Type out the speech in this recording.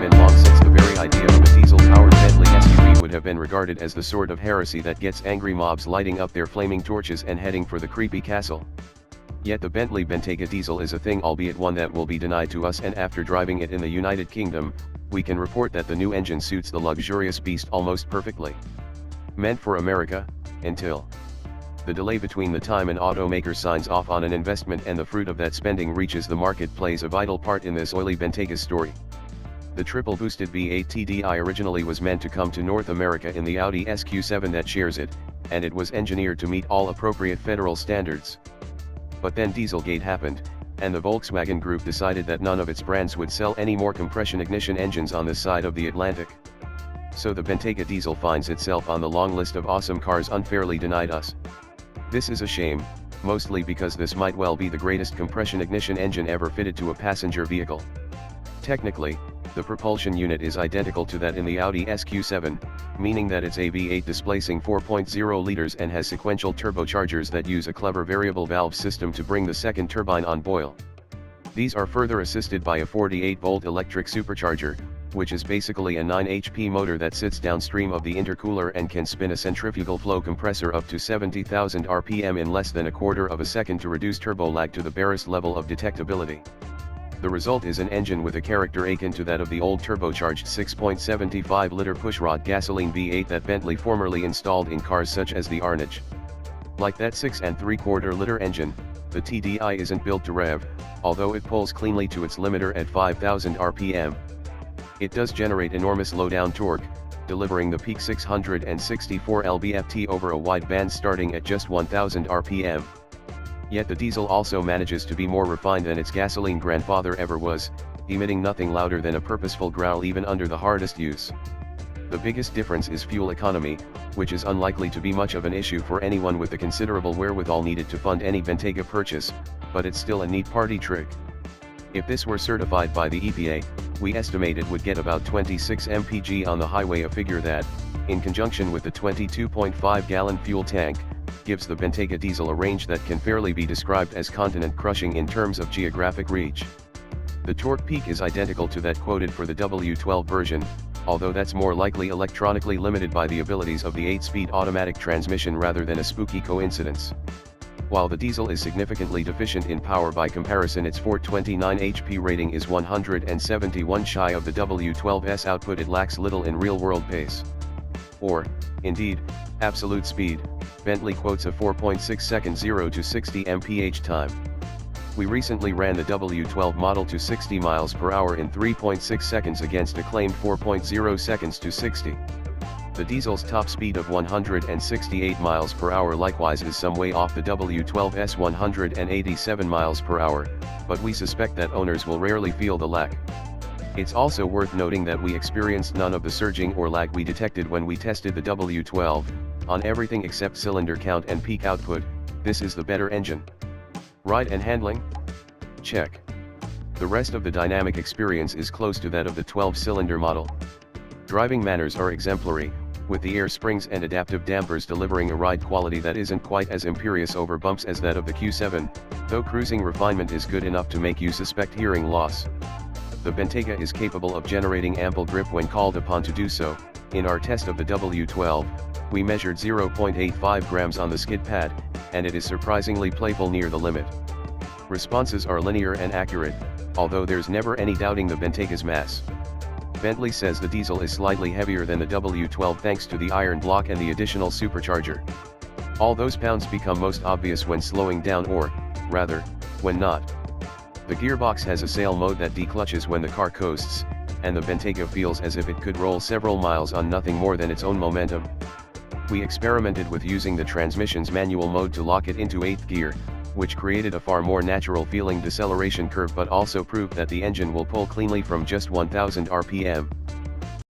been long since the very idea of a diesel-powered Bentley SUV would have been regarded as the sort of heresy that gets angry mobs lighting up their flaming torches and heading for the creepy castle. Yet the Bentley Bentayga diesel is a thing, albeit one that will be denied to us, and after driving it in the United Kingdom, we can report that the new engine suits the luxurious beast almost perfectly. Meant for America, until the delay between the time an automaker signs off on an investment and the fruit of that spending reaches the market plays a vital part in this oily Bentayga story. The triple-boosted V8 TDI originally was meant to come to North America in the Audi SQ7 that shares it, and it was engineered to meet all appropriate federal standards. But then Dieselgate happened, and the Volkswagen Group decided that none of its brands would sell any more compression ignition engines on this side of the Atlantic. So the Bentayga diesel finds itself on the long list of awesome cars unfairly denied us. This is a shame, mostly because this might well be the greatest compression ignition engine ever fitted to a passenger vehicle. Technically, the propulsion unit is identical to that in the Audi SQ7, meaning that it's a V8 displacing 4.0 liters and has sequential turbochargers that use a clever variable valve system to bring the second turbine on boil. These are further assisted by a 48-volt electric supercharger, which is basically a 9 HP motor that sits downstream of the intercooler and can spin a centrifugal flow compressor up to 70,000 RPM in less than a quarter of a second to reduce turbo lag to the barest level of detectability. The result is an engine with a character akin to that of the old turbocharged 6.75-liter pushrod gasoline V8 that Bentley formerly installed in cars such as the Arnage. Like that 6.75-liter engine, the TDI isn't built to rev, although it pulls cleanly to its limiter at 5,000 RPM. It does generate enormous low-down torque, delivering the peak 664 lb-ft over a wide band starting at just 1000 RPM. Yet the diesel also manages to be more refined than its gasoline grandfather ever was, emitting nothing louder than a purposeful growl even under the hardest use. The biggest difference is fuel economy, which is unlikely to be much of an issue for anyone with the considerable wherewithal needed to fund any Bentayga purchase, but it's still a neat party trick. If this were certified by the EPA, we estimate it would get about 26 mpg on the highway, a figure that, in conjunction with the 22.5-gallon fuel tank, gives the Bentayga diesel a range that can fairly be described as continent-crushing in terms of geographic reach. The torque peak is identical to that quoted for the W12 version, although that's more likely electronically limited by the abilities of the 8-speed automatic transmission rather than a spooky coincidence. While the diesel is significantly deficient in power by comparison, its 429 HP rating is 171 shy of the W12's output. It lacks little in real-world pace. Or, indeed, absolute speed. Bentley quotes a 4.6 second 0 to 60 mph time. We recently ran the W12 model to 60 miles per hour in 3.6 seconds against a claimed 4.0 seconds to 60. The diesel's top speed of 168 miles per hour likewise is some way off the W12's 187 miles per hour, but we suspect that owners will rarely feel the lack. It's also worth noting that we experienced none of the surging or lag we detected when we tested the W12, on everything except cylinder count and peak output. This is the better engine. Ride and handling? Check. The rest of the dynamic experience is close to that of the 12-cylinder model. Driving manners are exemplary, with the air springs and adaptive dampers delivering a ride quality that isn't quite as imperious over bumps as that of the Q7, though cruising refinement is good enough to make you suspect hearing loss. The Bentayga is capable of generating ample grip when called upon to do so. In our test of the W12, we measured 0.85 grams on the skid pad, and it is surprisingly playful near the limit. Responses are linear and accurate, although there's never any doubting the Bentayga's mass. Bentley says the diesel is slightly heavier than the W12 thanks to the iron block and the additional supercharger. All those pounds become most obvious when slowing down, or, rather, when not. The gearbox has a sail mode that declutches when the car coasts, and the Bentayga feels as if it could roll several miles on nothing more than its own momentum. We experimented with using the transmission's manual mode to lock it into 8th gear, which created a far more natural feeling deceleration curve but also proved that the engine will pull cleanly from just 1000 RPM.